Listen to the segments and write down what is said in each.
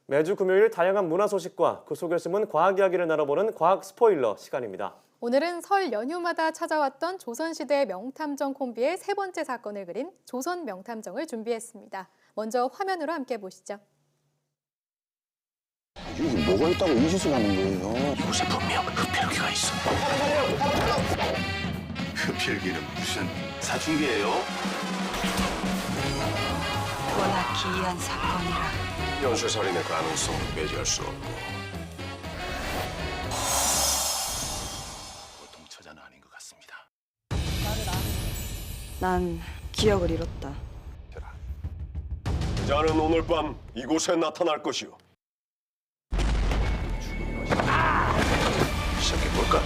매주 금요일 다양한 문화 소식과 그 속에 숨은 과학 이야기를 나눠보는 과학 스포일러 시간입니다. 오늘은 설 연휴마다 찾아왔던 조선시대 명탐정 콤비의 세 번째 사건을 그린 조선 명탐정을 준비했습니다. 먼저 화면으로 함께 보시죠. 이게 뭐가 있다고 이 짓을 하는 거예요? 요새 분명 흡혈귀가 있어. 흡혈귀는 무슨 사춘기예요? 워낙 기이한 사건이라 연쇄살인의 가능성은 배제할 수 없고 보통 처자는 아닌 것 같습니다. 난 기억을 잃었다. 자는 오늘 밤 이곳에 나타날 것이오. 시작해볼까?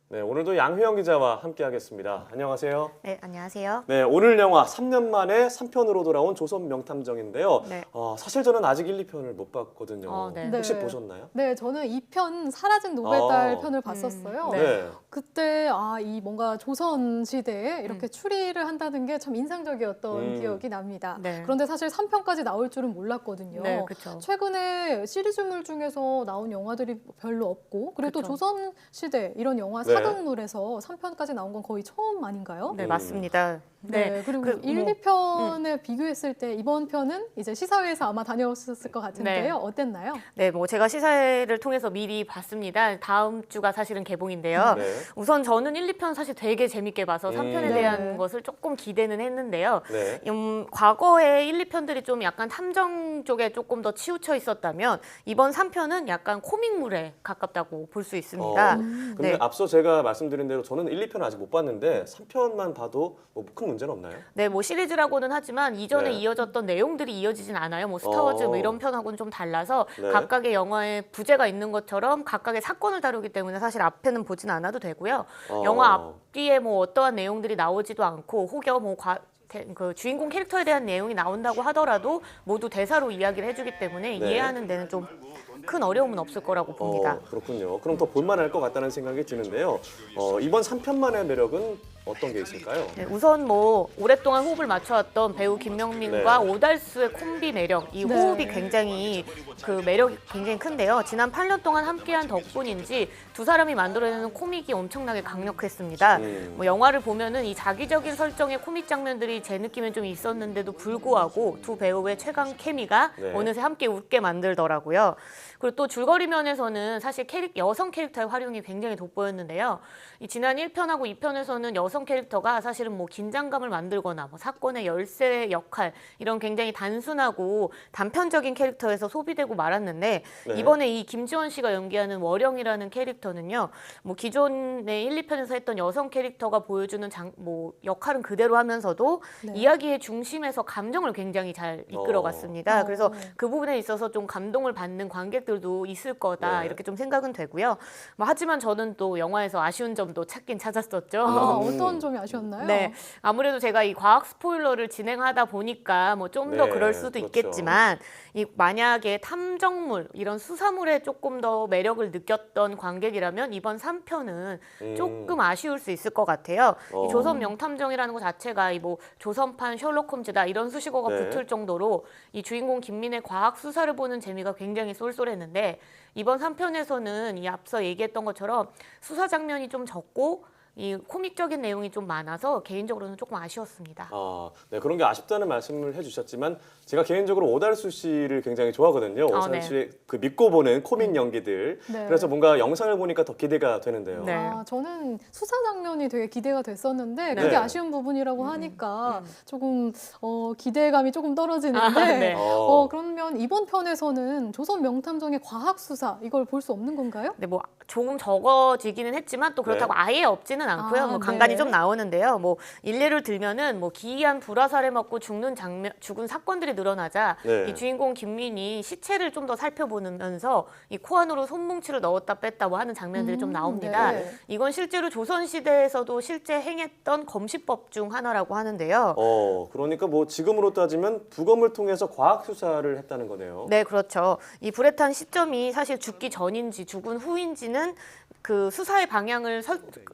네, 오늘도 양효영 기자와 함께하겠습니다. 안녕하세요. 네, 안녕하세요. 네, 오늘 영화 3년 만에 3편으로 돌아온 조선 명탐정인데요. 네. 사실 저는 아직 1, 2편을 못 봤거든요. 네. 혹시 네. 보셨나요? 네, 저는 2편 사라진 노벨달 아. 편을 봤었어요. 네. 그때 이 뭔가 조선 시대에 이렇게 추리를 한다는 게 참 인상적이었던 기억이 납니다. 네. 그런데 사실 3편까지 나올 줄은 몰랐거든요. 네, 그렇죠. 최근에 시리즈물 중에서 나온 영화들이 별로 없고 그리고 또 그쵸. 조선 시대 이런 영화 네. 사극물에서 3편까지 나온 건 거의 처음 아닌가요? 네, 맞습니다. 네, 그리고 그 1, 뭐, 2편에 비교했을 때 이번 편은 이제 시사회에서 아마 다녀오셨을 것 같은데요. 네. 어땠나요? 네, 뭐 제가 시사회를 통해서 미리 봤습니다. 다음 주가 사실은 개봉인데요. 네. 우선 저는 1, 2편 사실 되게 재밌게 봐서 3편에 네. 대한 것을 조금 기대는 했는데요. 네. 과거에 1, 2편들이 좀 약간 탐정 쪽에 조금 더 치우쳐 있었다면 이번 3편은 약간 코믹물에 가깝다고 볼 수 있습니다. 근데 네. 앞서 제가 말씀드린 대로 저는 1, 2편을 아직 못 봤는데 3편만 봐도 뭐 큰 문제는 없나요? 네, 뭐 시리즈라고는 하지만 이전에 네. 이어졌던 내용들이 이어지진 않아요. 뭐 스타워즈 뭐 이런 편하고는 좀 달라서 네. 각각의 영화에 부제가 있는 것처럼 각각의 사건을 다루기 때문에 사실 앞에는 보진 않아도 되고요. 영화 앞뒤에 뭐 어떠한 내용들이 나오지도 않고 혹여 뭐 그 주인공 캐릭터에 대한 내용이 나온다고 하더라도 모두 대사로 이야기를 해주기 때문에 네. 이해하는 데는 좀 큰 어려움은 없을 거라고 봅니다. 그렇군요. 그럼 더 볼만할 것 같다는 생각이 드는데요. 이번 3편만의 매력은 어떤 게 있을까요? 네, 우선 뭐 오랫동안 호흡을 맞춰왔던 배우 김명민과 네. 오달수의 콤비 매력, 이 네. 호흡이 굉장히 그 매력이 굉장히 큰데요. 지난 8년 동안 함께한 덕분인지 두 사람이 만들어내는 코믹이 엄청나게 강력했습니다. 뭐 영화를 보면은 이 자기적인 설정의 코믹 장면들이 제 느낌엔 좀 있었는데도 불구하고 두 배우의 최강 케미가 네. 어느새 함께 웃게 만들더라고요. 그리고 또 줄거리 면에서는 사실 여성 캐릭터의 활용이 굉장히 돋보였는데요. 이 지난 1편하고 2편에서는 여성 캐릭터가 사실은 뭐 긴장감을 만들거나 뭐 사건의 열쇠 역할 이런 굉장히 단순하고 단편적인 캐릭터에서 소비되고 말았는데 네. 이번에 이 김지원 씨가 연기하는 월영이라는 캐릭터는요. 뭐 기존의 1, 2편에서 했던 여성 캐릭터가 보여주는 뭐 역할은 그대로 하면서도 네. 이야기의 중심에서 감정을 굉장히 잘 이끌어갔습니다. 그래서 그 부분에 있어서 좀 감동을 받는 관객들도 있을 거다 네. 이렇게 좀 생각은 되고요. 뭐 하지만 저는 또 영화에서 아쉬운 점도 찾긴 찾았었죠. 어떤 점이 아쉬웠나요? 네, 아무래도 제가 이 과학 스포일러를 진행하다 보니까 뭐 좀 더 네, 그럴 수도 그렇죠. 있겠지만 이 만약에 탐정물 이런 수사물에 조금 더 매력을 느꼈던 관객이라면 이번 3편은 조금 아쉬울 수 있을 것 같아요. 이 조선 명탐정이라는 것 자체가 이 뭐 조선판 셜록 홈즈다 이런 수식어가 네. 붙을 정도로 이 주인공 김민의 과학 수사를 보는 재미가 굉장히 쏠쏠했는데 이번 3편에서는 이 앞서 얘기했던 것처럼 수사 장면이 좀 적고 이 코믹적인 내용이 좀 많아서 개인적으로는 조금 아쉬웠습니다. 네, 그런 게 아쉽다는 말씀을 해주셨지만 제가 개인적으로 오달수 씨를 굉장히 좋아하거든요. 오달수 네. 씨의 그 믿고 보는 코믹 연기들. 네. 그래서 뭔가 영상을 보니까 더 기대가 되는데요. 네. 저는 수사 장면이 되게 기대가 됐었는데 네. 그게 아쉬운 부분이라고 하니까 조금 기대감이 조금 떨어지는데 네. 그러면 이번 편에서는 조선 명탐정의 과학 수사 이걸 볼 수 없는 건가요? 네, 뭐 조금 적어지기는 했지만 또 그렇다고 네. 아예 없지는 않고요. 뭐 간간히 네. 좀 나오는데요. 뭐 일례를 들면은 뭐 기이한 불화살에 맞고 죽은 사건들이 늘어나자 네. 이 주인공 김민이 시체를 좀 더 살펴보면서 이 코 안으로 손뭉치를 넣었다 뺐다 뭐 하는 장면들이 좀 나옵니다. 네. 이건 실제로 조선 시대에서도 실제 행했던 검시법 중 하나라고 하는데요. 그러니까 뭐 지금으로 따지면 부검을 통해서 과학 수사를 했다는 거네요. 네, 그렇죠. 이 불에 탄 시점이 사실 죽기 전인지 죽은 후인지는 그 수사의 방향을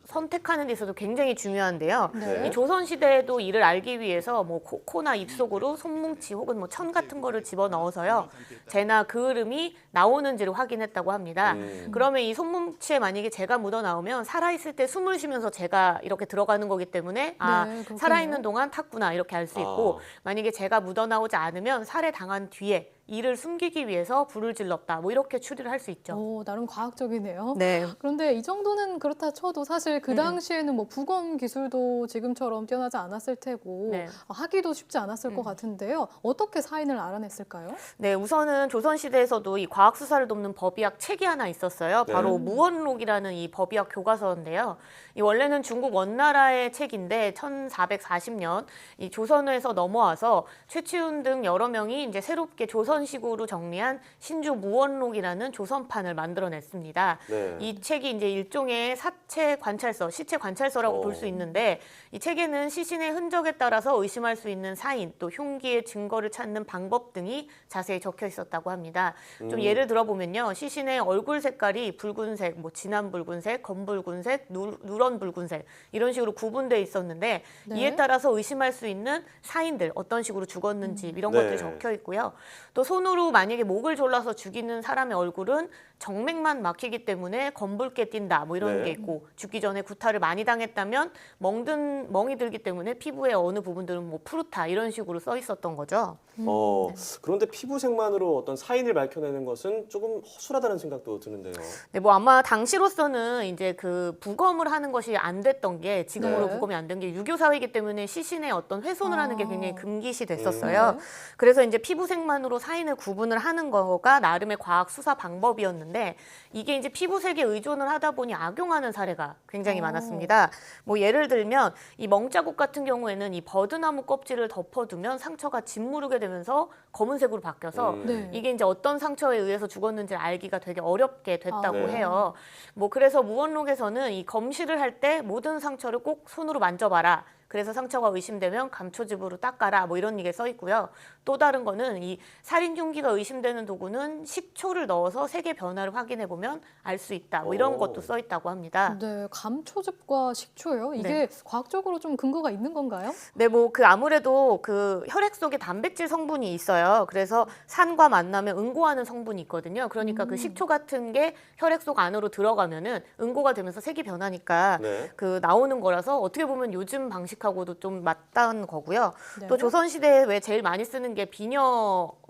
선택하는 데 있어서 굉장히 중요한데요. 네. 이 조선시대에도 이를 알기 위해서 뭐 코나 입속으로 손뭉치 혹은 뭐 천 같은 거를 집어넣어서요. 재나 그을음이 나오는지를 확인했다고 합니다. 그러면 이 손뭉치에 만약에 재가 묻어나오면 살아있을 때 숨을 쉬면서 재가 이렇게 들어가는 거기 때문에 아, 네, 그렇군요. 살아있는 동안 탔구나 이렇게 알 수 있고 만약에 재가 묻어나오지 않으면 살해당한 뒤에 이를 숨기기 위해서 불을 질렀다. 뭐 이렇게 추리를 할 수 있죠. 오, 나름 과학적이네요. 네. 그런데 이 정도는 그렇다 쳐도 사실 그 당시에는 뭐 부검 기술도 지금처럼 뛰어나지 않았을 테고 네. 하기도 쉽지 않았을 것 같은데요. 어떻게 사인을 알아냈을까요? 네, 우선은 조선시대에서도 이 과학 수사를 돕는 법의학 책이 하나 있었어요. 바로 무원록이라는 이 법의학 교과서인데요. 이 원래는 중국 원나라의 책인데 1440년 이 조선에서 넘어와서 최치훈 등 여러 명이 이제 새롭게 조선식으로 정리한 신주 무원록이라는 조선판을 만들어냈습니다. 네. 이 책이 이제 일종의 사체 관찰서, 시체 관찰서라고 볼 수 있는데 이 책에는 시신의 흔적에 따라서 의심할 수 있는 사인, 또 흉기의 증거를 찾는 방법 등이 자세히 적혀 있었다고 합니다. 좀 예를 들어보면요, 시신의 얼굴 색깔이 붉은색, 뭐 진한 붉은색, 검붉은색, 누런 붉은색 이런 식으로 구분돼 있었는데 네. 이에 따라서 의심할 수 있는 사인들, 어떤 식으로 죽었는지 이런 네. 것들이 적혀 있고요. 또 손으로 만약에 목을 졸라서 죽이는 사람의 얼굴은 정맥만 막히기 때문에 검붉게 띈다 뭐 이런 네. 게 있고 죽기 전에 구타를 많이 당했다면 멍이 들기 때문에 피부의 어느 부분들은 뭐 푸르타 이런 식으로 써 있었던 거죠. 그런데 피부색만으로 어떤 사인을 밝혀내는 것은 조금 허술하다는 생각도 드는데요. 네, 뭐 아마 당시로서는 이제 그 부검을 하는 것이 안 됐던 게 지금으로 네. 부검이 안 된 게 유교 사회이기 때문에 시신의 어떤 훼손을 하는 게 굉장히 금기시 네. 됐었어요. 그래서 이제 피부색만으로 사인을 구분을 하는 거가 나름의 과학 수사 방법이었는데 이게 이제 피부색에 의존을 하다 보니 악용하는 사례가 굉장히 많았습니다. 뭐 예를 들면 이 멍자국 같은 경우에는 이 버드나무 껍질을 덮어두면 상처가 짓무르게 되면서 검은색으로 바뀌어서 네. 이게 이제 어떤 상처에 의해서 죽었는지 알기가 되게 어렵게 됐다고 네. 해요. 뭐 그래서 무원록에서는 이 검시를 할 때 모든 상처를 꼭 손으로 만져봐라. 그래서 상처가 의심되면 감초즙으로 닦아라 뭐 이런 얘기 써 있고요. 또 다른 거는 이 살인 흉기가 의심되는 도구는 식초를 넣어서 색의 변화를 확인해 보면 알 수 있다. 뭐 이런 것도 써 있다고 합니다. 네, 감초즙과 식초요. 이게 네. 과학적으로 좀 근거가 있는 건가요? 네, 뭐 그 아무래도 그 혈액 속에 단백질 성분이 있어요. 그래서 산과 만나면 응고하는 성분이 있거든요. 그러니까 그 식초 같은 게 혈액 속 안으로 들어가면은 응고가 되면서 색이 변하니까 네. 그 나오는 거라서 어떻게 보면 요즘 방식하고도 좀 맞닿은 거고요. 네. 또 조선시대에 왜 제일 많이 쓰는 게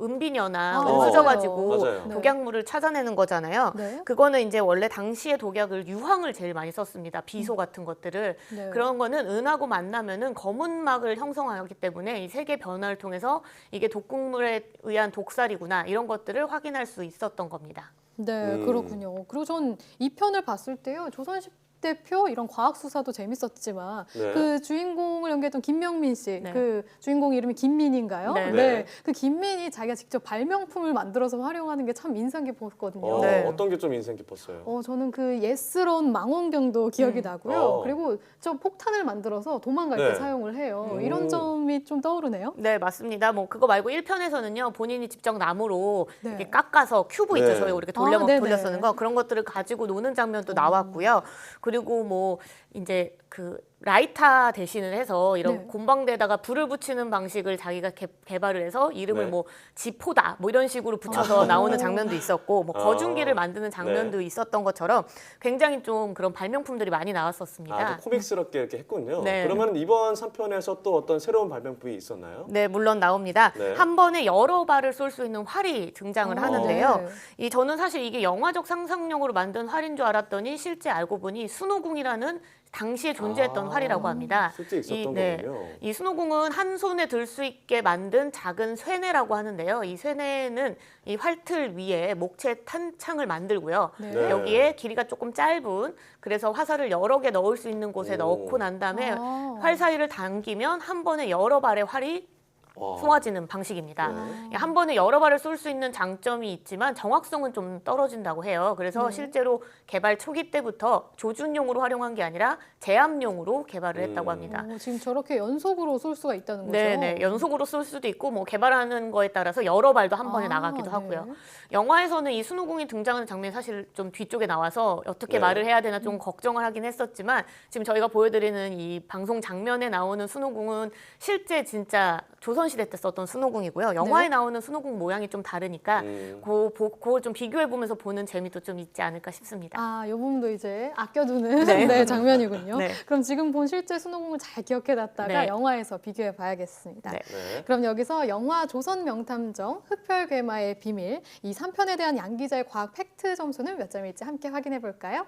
은비녀나 아, 은수저 맞아요. 가지고 맞아요. 네. 독약물을 찾아내는 거잖아요. 네. 그거는 이제 원래 당시의 독약을 유황을 제일 많이 썼습니다. 비소 같은 것들을. 네. 그런 거는 은하고 만나면은 검은 막을 형성하기 때문에 이 색의 변화를 통해서 이게 독극물에 의한 독살이구나 이런 것들을 확인할 수 있었던 겁니다. 네, 그렇군요. 그리고 전 이 편을 봤을 때요. 조선시대표 이런 과학 수사도 재밌었지만 네. 그 주인공을 연기했던 김명민 씨, 네. 그 주인공 이름이 김민인가요? 네. 네. 그 김민이 자기가 직접 발명품을 만들어서 활용하는 게 참 인상 깊었거든요. 네. 어떤 게 좀 인상 깊었어요? 저는 그 예스러운 망원경도 기억이 나고요. 그리고 저 폭탄을 만들어서 도망갈 네. 때 사용을 해요. 이런 점이 좀 떠오르네요. 네, 맞습니다. 뭐 그거 말고 1편에서는요. 본인이 직접 나무로 네. 이렇게 깎아서 큐브 있죠. 네. 저희 이렇게 네네. 돌려 쓰는 거 그런 것들을 가지고 노는 장면도 나왔고요. 그리고 뭐 이제 그 라이터 대신을 해서 이런 네. 곰방대에다가 불을 붙이는 방식을 자기가 개발을 해서 이름을 네. 뭐 지포다 뭐 이런 식으로 붙여서 나오는 장면도 있었고 뭐 거중기를 만드는 장면도 네. 있었던 것처럼 굉장히 좀 그런 발명품들이 많이 나왔었습니다. 아주 코믹스럽게 이렇게 했군요. 네. 그러면 이번 3편에서 또 어떤 새로운 발명품이 있었나요? 네, 물론 나옵니다. 네. 한 번에 여러 발을 쏠 수 있는 활이 등장을 하는데요. 네. 저는 사실 이게 영화적 상상력으로 만든 활인 줄 알았더니 실제 알고 보니 순호궁이라는 당시에 존재했던 활이라고 합니다. 실제 있었던 네. 거군요. 이 순호궁은 한 손에 들 수 있게 만든 작은 쇠뇌라고 하는데요. 이 쇠뇌는 이 활틀 위에 목재 탄창을 만들고요. 네. 여기에 길이가 조금 짧은 그래서 화살을 여러 개 넣을 수 있는 곳에 오. 넣고 난 다음에 아. 활 사이를 당기면 한 번에 여러 발의 활이 쏘아지는 방식입니다. 한 번에 여러 발을 쏠 수 있는 장점이 있지만 정확성은 좀 떨어진다고 해요. 그래서 실제로 개발 초기 때부터 조준용으로 활용한 게 아니라 제압용으로 개발을 했다고 합니다. 지금 저렇게 연속으로 쏠 수가 있다는 거죠? 네네, 연속으로 쏠 수도 있고 뭐 개발하는 거에 따라서 여러 발도 한 번에 나가기도 하고요. 영화에서는 이 순우공이 등장하는 장면이 사실 좀 뒤쪽에 나와서 어떻게 말을 해야 되나 좀 걱정을 하긴 했었지만 지금 저희가 보여드리는 이 방송 장면에 나오는 순우공은 실제 진짜 조선시대 때 썼던 순우공이고요. 영화에 나오는 순우공 모양이 좀 다르니까 그걸 좀 비교해보면서 보는 재미도 좀 있지 않을까 싶습니다. 아, 이 부분도 이제 아껴두는 네, 장면이군요. 네. 그럼 지금 본 실제 순우공을 잘 기억해놨다가 네. 영화에서 비교해 봐야겠습니다. 네. 네. 그럼 여기서 영화 조선 명탐정 흡혈괴마의 비밀 이 3편에 대한 양 기자의 과학 팩트 점수는 몇 점일지 함께 확인해 볼까요?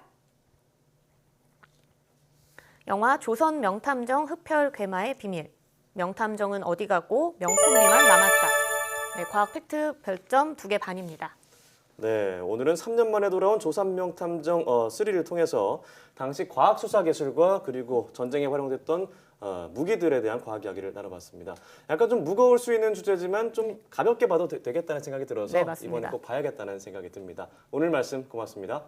영화 조선 명탐정 흡혈괴마의 비밀. 명탐정은 어디 가고 명콤비만 남았다. 네, 과학 팩트 별점 2개 반입니다. 네, 오늘은 3년 만에 돌아온 조선명탐정 3를 통해서 당시 과학 수사 기술과 그리고 전쟁에 활용됐던 무기들에 대한 과학 이야기를 나눠봤습니다. 약간 좀 무거울 수 있는 주제지만 좀 가볍게 봐도 되겠다는 생각이 들어서 네, 맞습니다. 이번에 꼭 봐야겠다는 생각이 듭니다. 오늘 말씀 고맙습니다.